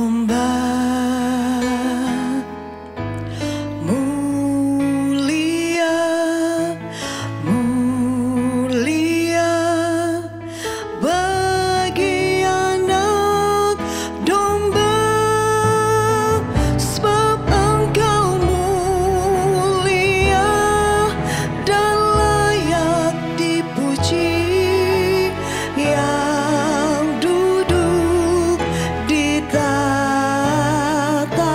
domba. Mulia, mulia bagi anak domba, sebab Engkau mulia dan layak dipuji, yang duduk di tahta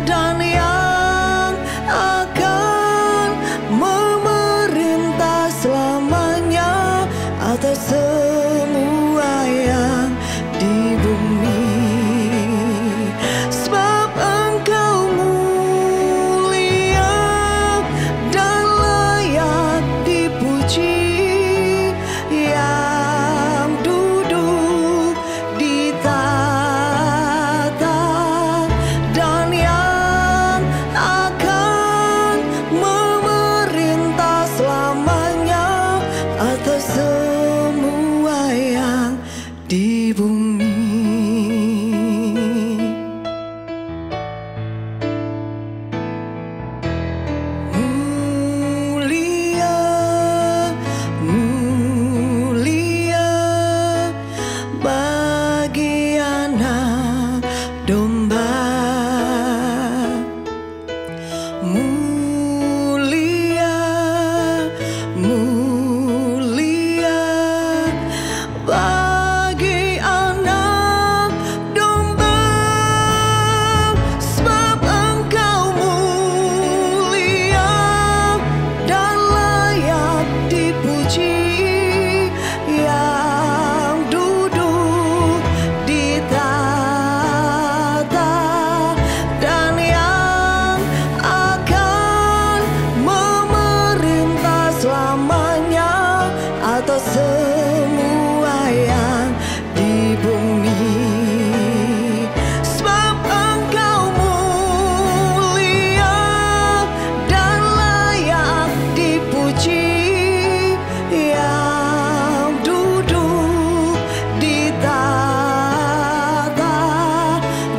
dan yang akan memerintah selamanya atas semua yang di bumi. Sebab Engkau mulia dan layak dipuji, yang duduk di tahta dan yang akan memerintah selamanya atas semua yang di bumi. Mulia, mulia bagi anak domba. Mulia, mulia bagi anak domba, sebab Engkau mulia dan layak dipuji, yang duduk di tahta dan yang akan memerintah selamanya atas semua yang di bumi. Sebab Engkau mulia dan layak dipuji, yang duduk di tahta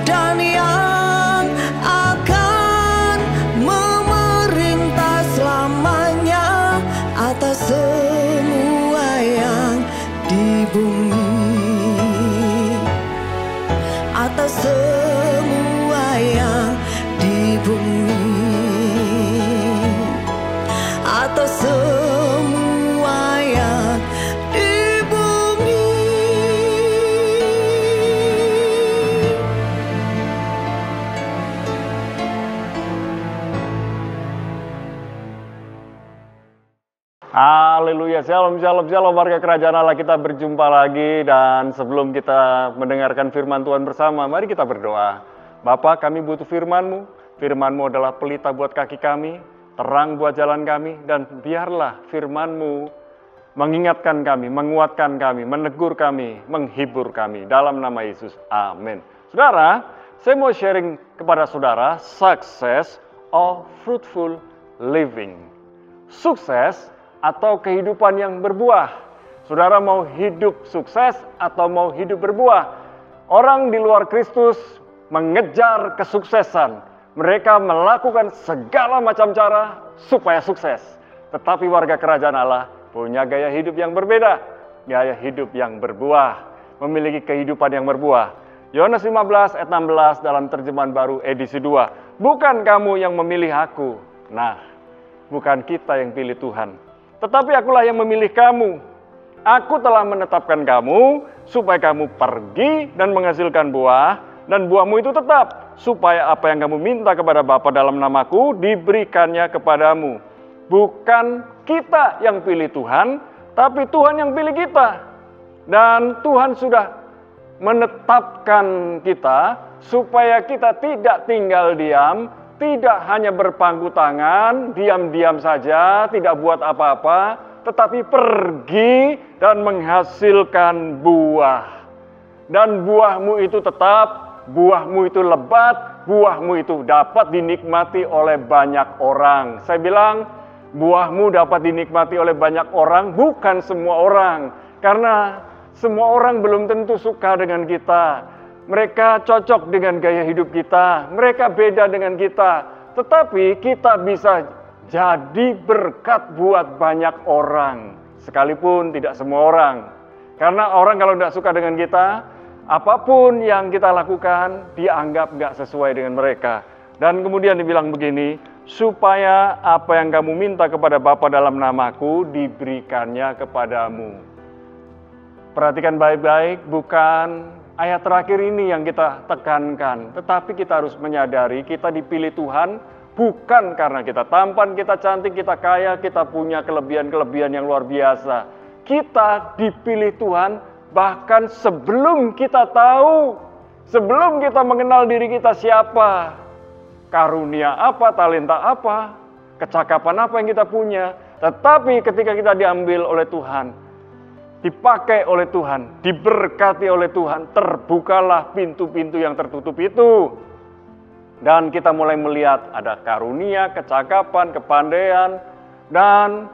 dan yang akan memerintah selamanya atas semua yang di bumi, atas semua yang di bumi, atas semua yang di bumi. Haleluya, shalom, shalom, shalom warga kerajaan Allah, kita berjumpa lagi. Dan sebelum kita mendengarkan firman Tuhan bersama, mari kita berdoa. Bapa, kami butuh firman-Mu. Firman-Mu adalah pelita buat kaki kami, terang buat jalan kami, dan biarlah firman-Mu mengingatkan kami, menguatkan kami, menegur kami, menghibur kami. Dalam nama Yesus, amin. Saudara, saya mau sharing kepada saudara, success or fruitful living. Sukses atau kehidupan yang berbuah. Saudara mau hidup sukses atau mau hidup berbuah? Orang di luar Kristus mengejar kesuksesan. Mereka melakukan segala macam cara supaya sukses. Tetapi warga kerajaan Allah punya gaya hidup yang berbeda. Gaya hidup yang berbuah. Memiliki kehidupan yang berbuah. Yohanes 15 ayat 16 dalam terjemahan baru edisi 2. Bukan kamu yang memilih aku. Nah, bukan kita yang pilih Tuhan. Tetapi akulah yang memilih kamu. Aku telah menetapkan kamu supaya kamu pergi dan menghasilkan buah, dan buahmu itu tetap, supaya apa yang kamu minta kepada Bapa dalam namaku diberikannya kepadamu. Bukan kita yang pilih Tuhan, tapi Tuhan yang pilih kita. Dan Tuhan sudah menetapkan kita supaya kita tidak tinggal diam, tidak hanya berpangku tangan, diam-diam saja, tidak buat apa-apa, tetapi pergi dan menghasilkan buah. Dan buahmu itu tetap, buahmu itu lebat, buahmu itu dapat dinikmati oleh banyak orang. Saya bilang, buahmu dapat dinikmati oleh banyak orang, bukan semua orang. Karena semua orang belum tentu suka dengan kita. mereka cocok dengan gaya hidup kita, mereka beda dengan kita. Tetapi kita bisa jadi berkat buat banyak orang, sekalipun tidak semua orang. Karena orang kalau tidak suka dengan kita, apapun yang kita lakukan, dia anggap nggak sesuai dengan mereka. Dan kemudian dibilang begini, supaya apa yang kamu minta kepada Bapa dalam namaku, diberikannya kepadamu. Perhatikan baik-baik, bukan ayat terakhir ini yang kita tekankan, tetapi kita harus menyadari kita dipilih Tuhan bukan karena kita tampan, kita cantik, kita kaya, kita punya kelebihan-kelebihan yang luar biasa. Kita dipilih Tuhan bahkan sebelum kita tahu, sebelum kita mengenal diri kita siapa, karunia apa, talenta apa, kecakapan apa yang kita punya. Tetapi ketika kita diambil oleh Tuhan, dipakai oleh Tuhan, diberkati oleh Tuhan, terbukalah pintu-pintu yang tertutup itu. Dan kita mulai melihat ada karunia, kecakapan, kepandaian, dan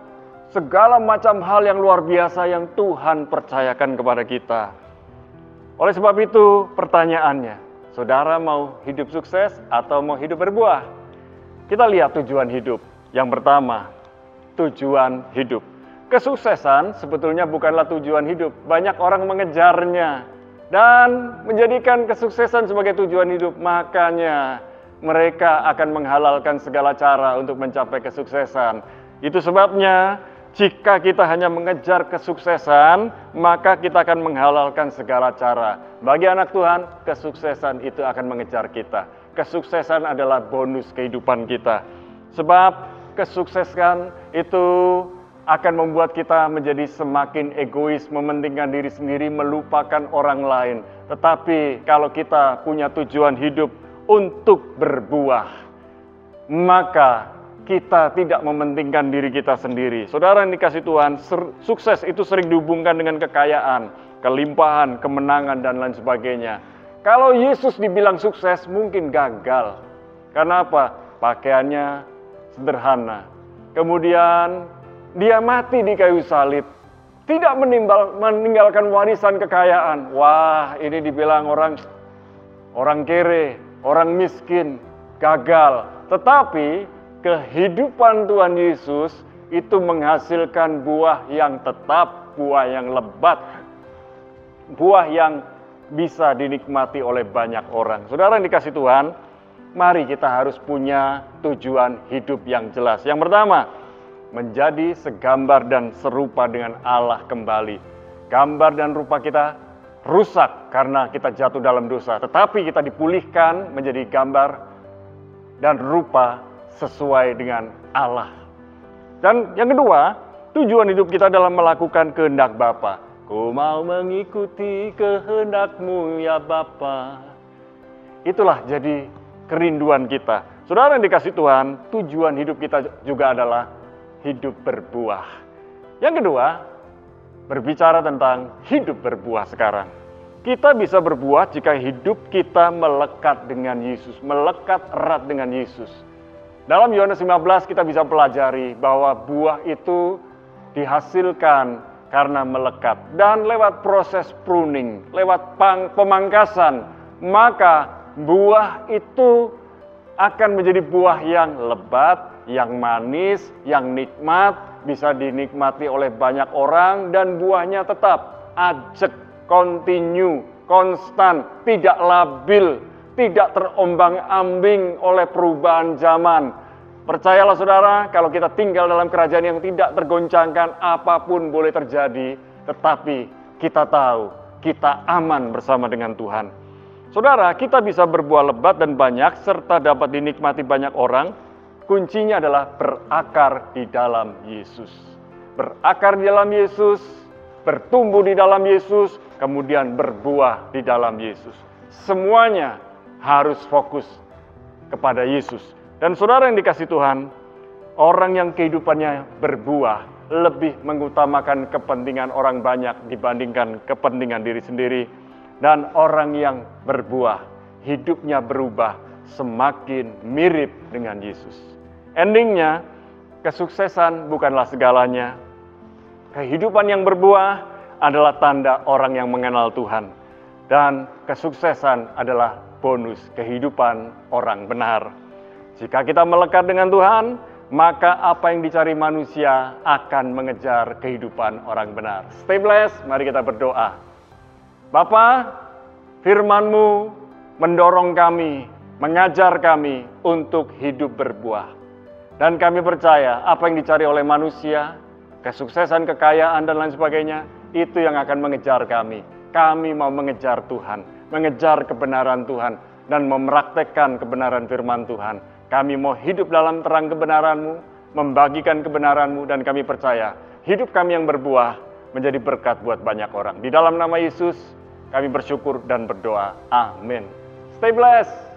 segala macam hal yang luar biasa yang Tuhan percayakan kepada kita. Oleh sebab itu pertanyaannya, saudara mau hidup sukses atau mau hidup berbuah? Kita lihat tujuan hidup. Yang pertama, tujuan hidup. Kesuksesan sebetulnya bukanlah tujuan hidup. Banyak orang mengejarnya dan menjadikan kesuksesan sebagai tujuan hidup. Makanya mereka akan menghalalkan segala cara untuk mencapai kesuksesan. Itu sebabnya jika kita hanya mengejar kesuksesan, maka kita akan menghalalkan segala cara. Bagi anak Tuhan, kesuksesan itu akan mengejar kita. Kesuksesan adalah bonus kehidupan kita. Sebab kesuksesan itu akan membuat kita menjadi semakin egois, mementingkan diri sendiri, melupakan orang lain. Tetapi kalau kita punya tujuan hidup untuk berbuah, maka kita tidak mementingkan diri kita sendiri. Saudara yang dikasih Tuhan, sukses itu sering dihubungkan dengan kekayaan, kelimpahan, kemenangan, dan lain sebagainya. Kalau Yesus dibilang sukses, mungkin gagal. Karena apa? Pakaiannya sederhana. Kemudian dia mati di kayu salib. Tidak meninggalkan warisan kekayaan. Wah, ini dibilang orang kere, orang miskin, gagal. Tetapi kehidupan Tuhan Yesus itu menghasilkan buah yang tetap, buah yang lebat, buah yang bisa dinikmati oleh banyak orang. Saudara yang dikasih Tuhan, mari kita harus punya tujuan hidup yang jelas. Yang pertama, menjadi segambar dan serupa dengan Allah kembali. Gambar dan rupa kita rusak karena kita jatuh dalam dosa, tetapi kita dipulihkan menjadi gambar dan rupa sesuai dengan Allah. Dan yang kedua, tujuan hidup kita adalah melakukan kehendak Bapa. Ku mau mengikuti kehendak-Mu ya Bapa. Itulah jadi kerinduan kita. Saudara yang dikasih Tuhan, tujuan hidup kita juga adalah hidup berbuah. Yang kedua, berbicara tentang hidup berbuah sekarang. Kita bisa berbuah jika hidup kita melekat dengan Yesus, melekat erat dengan Yesus. Dalam Yohanes 15 kita bisa pelajari bahwa buah itu dihasilkan karena melekat. Dan lewat proses pruning, lewat pemangkasan, maka buah itu akan menjadi buah yang lebat, yang manis, yang nikmat, bisa dinikmati oleh banyak orang, dan buahnya tetap ajek, continue, konstan, tidak labil, tidak terombang-ambing oleh perubahan zaman. Percayalah saudara, kalau kita tinggal dalam kerajaan yang tidak tergoncangkan, apapun boleh terjadi, tetapi kita tahu kita aman bersama dengan Tuhan. Saudara, kita bisa berbuah lebat dan banyak serta dapat dinikmati banyak orang. Kuncinya adalah berakar di dalam Yesus. Berakar di dalam Yesus, bertumbuh di dalam Yesus, kemudian berbuah di dalam Yesus. Semuanya harus fokus kepada Yesus. Dan saudara yang dikasih Tuhan, orang yang kehidupannya berbuah lebih mengutamakan kepentingan orang banyak dibandingkan kepentingan diri sendiri. Dan orang yang berbuah, hidupnya berubah semakin mirip dengan Yesus. Endingnya, kesuksesan bukanlah segalanya. Kehidupan yang berbuah adalah tanda orang yang mengenal Tuhan. Dan kesuksesan adalah bonus kehidupan orang benar. Jika kita melekat dengan Tuhan, maka apa yang dicari manusia akan mengejar kehidupan orang benar. Stay blessed, mari kita berdoa. Bapa, firman-Mu mendorong kami, mengajar kami untuk hidup berbuah. Dan kami percaya apa yang dicari oleh manusia, kesuksesan, kekayaan, dan lain sebagainya, itu yang akan mengejar kami. Kami mau mengejar Tuhan, mengejar kebenaran Tuhan, dan mempraktekkan kebenaran firman Tuhan. Kami mau hidup dalam terang kebenaran-Mu, membagikan kebenaran-Mu, dan kami percaya hidup kami yang berbuah menjadi berkat buat banyak orang. Di dalam nama Yesus, kami bersyukur dan berdoa. Amin. Stay blessed.